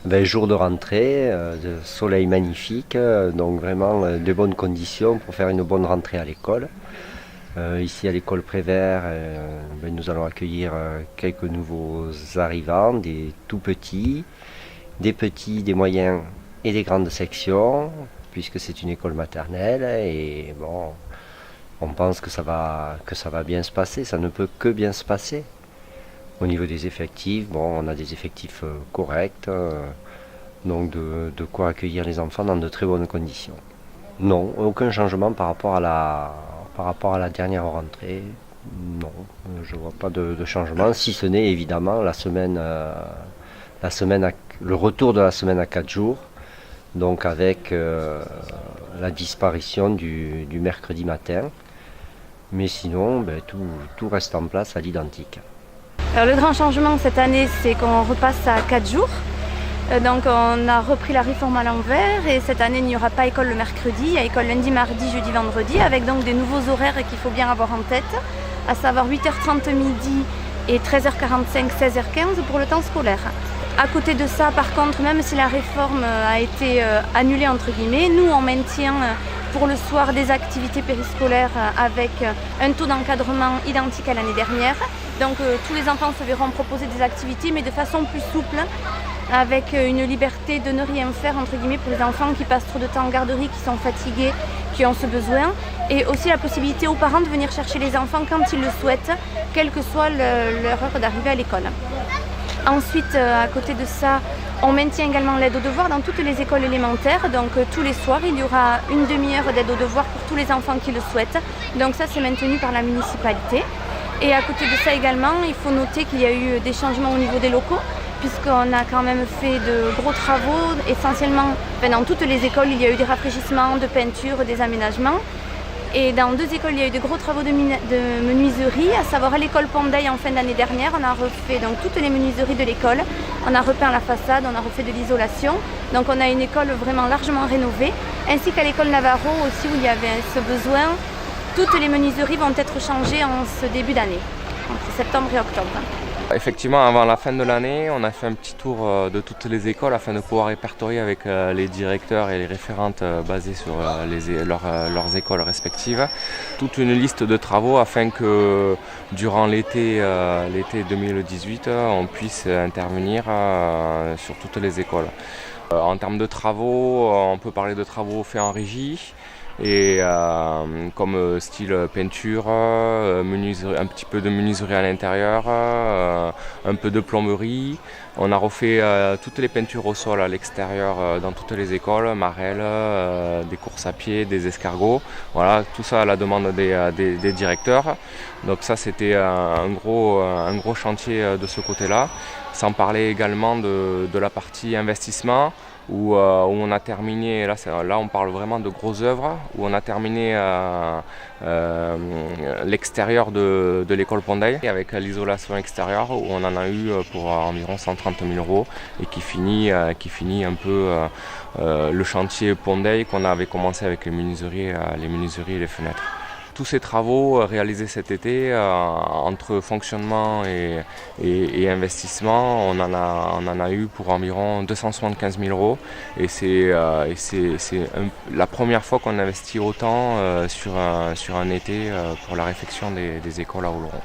Jour de rentrée, de soleil magnifique, donc vraiment de bonnes conditions pour faire une bonne rentrée à l'école. Ici à l'école Prévert, nous allons accueillir quelques nouveaux arrivants, des tout petits, des moyens et des grandes sections, puisque c'est une école maternelle. Et bon, on pense que ça va bien se passer, ça ne peut que bien se passer. Au niveau des effectifs, bon, on a des effectifs corrects, donc de quoi accueillir les enfants dans de très bonnes conditions. Non, aucun changement par rapport à la dernière rentrée. Non, je ne vois pas de changement, si ce n'est évidemment le retour de la semaine à 4 jours, donc avec la disparition du mercredi matin. Mais sinon, tout reste en place à l'identique. Alors le grand changement cette année, c'est qu'on repasse à 4 jours. Donc on a repris la réforme à l'envers et cette année il n'y aura pas école le mercredi, il y a école lundi, mardi, jeudi, vendredi avec donc des nouveaux horaires qu'il faut bien avoir en tête, à savoir 8h30 midi et 13h45, 16h15 pour le temps scolaire. À côté de ça, par contre, même si la réforme a été annulée entre guillemets, nous on maintient pour le soir des activités périscolaires avec un taux d'encadrement identique à l'année dernière. Donc tous les enfants se verront proposer des activités mais de façon plus souple, avec une liberté de ne rien faire entre guillemets pour les enfants qui passent trop de temps en garderie, qui sont fatigués, qui ont ce besoin, et aussi la possibilité aux parents de venir chercher les enfants quand ils le souhaitent, quelle que soit leur heure d'arrivée à l'école. Ensuite, à côté de ça, on maintient également l'aide aux devoirs dans toutes les écoles élémentaires. Donc tous les soirs, il y aura une demi-heure d'aide aux devoirs pour tous les enfants qui le souhaitent. Donc ça, c'est maintenu par la municipalité. Et à côté de ça également, il faut noter qu'il y a eu des changements au niveau des locaux, puisqu'on a quand même fait de gros travaux, essentiellement, dans toutes les écoles, il y a eu des rafraîchissements, de peinture, des aménagements. Et dans 2 écoles, il y a eu de gros travaux de menuiserie, à savoir à l'école Pondeil en fin d'année dernière. On a refait donc toutes les menuiseries de l'école, on a repeint la façade, on a refait de l'isolation. Donc on a une école vraiment largement rénovée, ainsi qu'à l'école Navarro aussi où il y avait ce besoin. Toutes les menuiseries vont être changées en ce début d'année, entre septembre et octobre. Effectivement, avant la fin de l'année, on a fait un petit tour de toutes les écoles afin de pouvoir répertorier avec les directeurs et les référentes basées sur leurs écoles respectives toute une liste de travaux afin que durant l'été 2018, on puisse intervenir sur toutes les écoles. En termes de travaux, on peut parler de travaux faits en régie, et comme style peinture, un petit peu de menuiserie à l'intérieur, un peu de plomberie. On a refait toutes les peintures au sol à l'extérieur dans toutes les écoles, marelles, des courses à pied, des escargots. Voilà, tout ça à la demande des directeurs. Donc ça, c'était un gros chantier de ce côté-là. Sans parler également de la partie investissement, où on a terminé, là on parle vraiment de grosses œuvres, où on a terminé l'extérieur de l'école Pondeil avec l'isolation extérieure, où on en a eu pour environ 130 000 euros, et qui finit un peu le chantier Pondeil qu'on avait commencé avec les menuiseries et les fenêtres. Tous ces travaux réalisés cet été, entre fonctionnement et investissement, on en a eu pour environ 275 000 euros. Et c'est la première fois qu'on investit autant sur un été pour la réfection des écoles à Oloron.